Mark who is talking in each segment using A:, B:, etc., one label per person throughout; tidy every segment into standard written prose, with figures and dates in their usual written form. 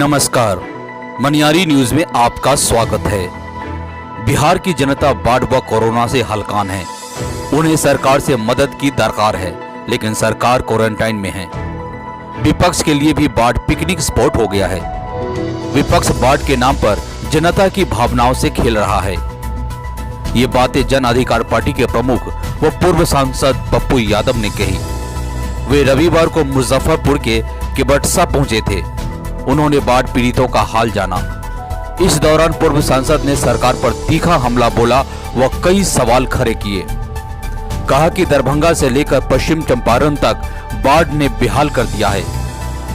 A: नमस्कार, मनियारी न्यूज में आपका स्वागत है। बिहार की जनता बाढ़ व कोरोना से हलकान है। उन्हें सरकार से मदद की दरकार है, लेकिन सरकार क्वारंटाइन में है। विपक्ष के लिए भी बाढ़ पिकनिक स्पॉट हो गया है। विपक्ष बाढ़ के नाम पर जनता की भावनाओं से खेल रहा है। ये बातें जन अधिकार पार्टी के प्रमुख व पूर्व सांसद पप्पू यादव ने कही। वे रविवार को मुजफ्फरपुर के केवटसा पहुंचे थे। उन्होंने बाढ़ पीड़ितों का हाल जाना। इस दौरान पूर्व सांसद ने सरकार पर तीखा हमला बोला व कई सवाल खड़े किए। कहा कि दरभंगा से लेकर पश्चिम चंपारण तक बाढ़ ने बेहाल कर दिया है।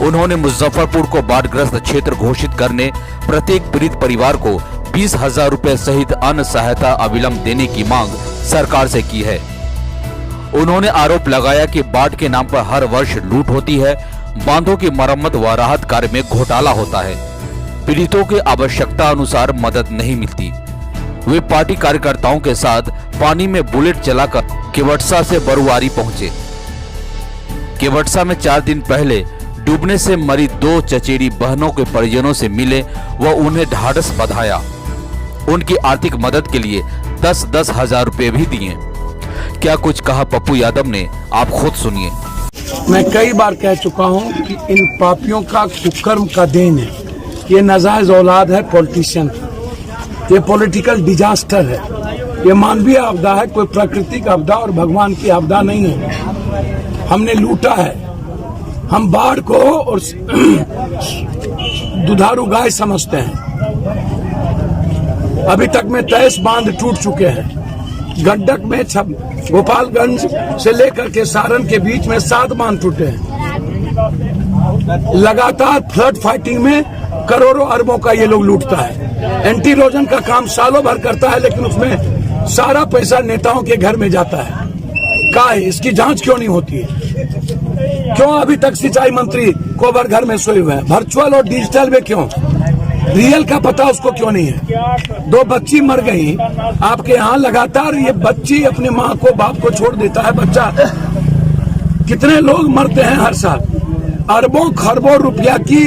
A: उन्होंने मुजफ्फरपुर को बाढ़ग्रस्त क्षेत्र घोषित करने, प्रत्येक पीड़ित परिवार को 20,000 रुपए सहित अन्य सहायता अविलंब देने की मांग सरकार से की है। उन्होंने आरोप लगाया कि बाढ़ के नाम पर हर वर्ष लूट होती है, बांधों की मरम्मत व राहत कार्य में घोटाला होता है, पीड़ितों के आवश्यकता अनुसार मदद नहीं मिलती। वे पार्टी कार्यकर्ताओं के साथ पानी में बुलेट चलाकर केवटसा से बरुआरी पहुंचे। केवटसा में 4 दिन पहले डूबने से मरी 2 चचेरी बहनों के परिजनों से मिले व उन्हें ढाढ़स बंधाया। उनकी आर्थिक मदद के लिए 10-10 हजार रुपए भी दिए। क्या कुछ कहा पप्पू यादव ने, आप खुद सुनिए।
B: मैं कई बार कह चुका हूं कि इन पापियों का कुकर्म का देन है। ये नाजायज औलाद है पॉलिटिशियन की। ये पॉलिटिकल डिजास्टर है। ये मानवीय आपदा है, कोई प्राकृतिक आपदा और भगवान की आपदा नहीं है। हमने लूटा है। हम बाढ़ को और दुधारू गाय समझते हैं। अभी तक में 23 बांध टूट चुके हैं। गंडक में गोपालगंज से लेकर के सारण के बीच में 7 बांध टूटे हैं। लगातार फ्लड फाइटिंग में करोड़ों अरबों का ये लोग लूटता है। एंटी इरोजन का काम सालों भर करता है, लेकिन उसमें सारा पैसा नेताओं के घर में जाता है। इसकी जांच क्यों नहीं होती है? क्यों अभी तक सिंचाई मंत्री कोबर घर में सोए हुए हैं? वर्चुअल और डिजिटल में क्यों? रियल का पता उसको क्यों नहीं है? 2 बच्ची मर गई आपके यहाँ। लगातार ये बच्ची अपनी माँ को बाप को छोड़ देता है बच्चा। कितने लोग मरते हैं हर साल? अरबों खरबों रुपया की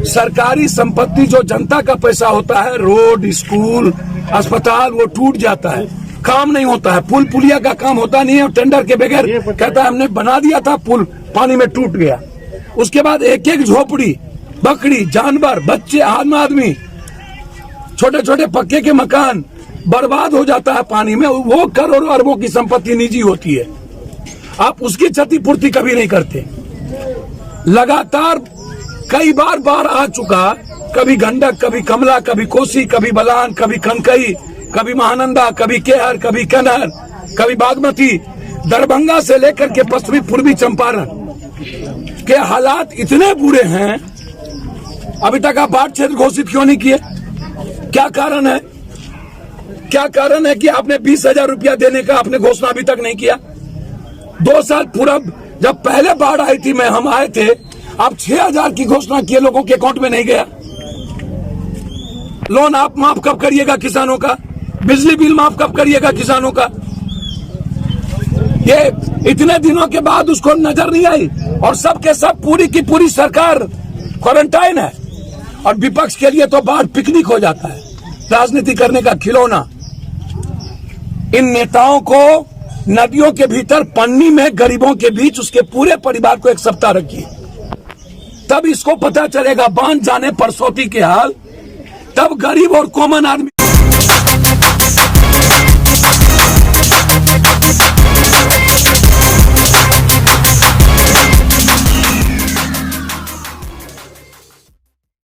B: सरकारी संपत्ति, जो जनता का पैसा होता है, रोड, स्कूल, अस्पताल, वो टूट जाता है। काम नहीं होता है। पुल पुलिया का काम होता नहीं है। टेंडर के बगैर कहता है हमने बना दिया था, पुल पानी में टूट गया। उसके बाद एक एक झोपड़ी, बकरी, जानवर, बच्चे, आम आदमी, छोटे छोटे पक्के के मकान बर्बाद हो जाता है पानी में। वो करोड़ों अरबों की संपत्ति निजी होती है। आप उसकी क्षतिपूर्ति कभी नहीं करते। लगातार कई बार बाढ़ आ चुका। कभी गंडक, कभी कमला, कभी कोसी, कभी बलान, कभी कनकई, कभी महानंदा, कभी केहर, कभी कनहर, कभी बागमती। दरभंगा से लेकर के पश्चिमी पूर्वी चंपारण के हालात इतने बुरे हैं। अभी तक आप बाढ़ क्षेत्र घोषित क्यों नहीं किए? क्या कारण है? क्या कारण है कि आपने 20,000 रुपया देने का आपने घोषणा अभी तक नहीं किया? 2 साल पूरा, जब पहले बाढ़ आई थी, हम आए थे, आप 6,000 की घोषणा किए, लोगों के अकाउंट में नहीं गया। लोन आप माफ कब करिएगा किसानों का? बिजली बिल माफ कब करिएगा किसानों का? ये इतने दिनों के बाद उसको नजर नहीं आई। और सब के सब पूरी की पूरी सरकार क्वारंटाइन है। और विपक्ष के लिए तो बाढ़ पिकनिक हो जाता है, राजनीति करने का खिलौना। इन नेताओं को नदियों के भीतर पन्नी में गरीबों के बीच उसके पूरे परिवार को 1 सप्ताह रखिए, तब इसको पता चलेगा बांध जाने परसौती के हाल। तब गरीब और कॉमन आदमी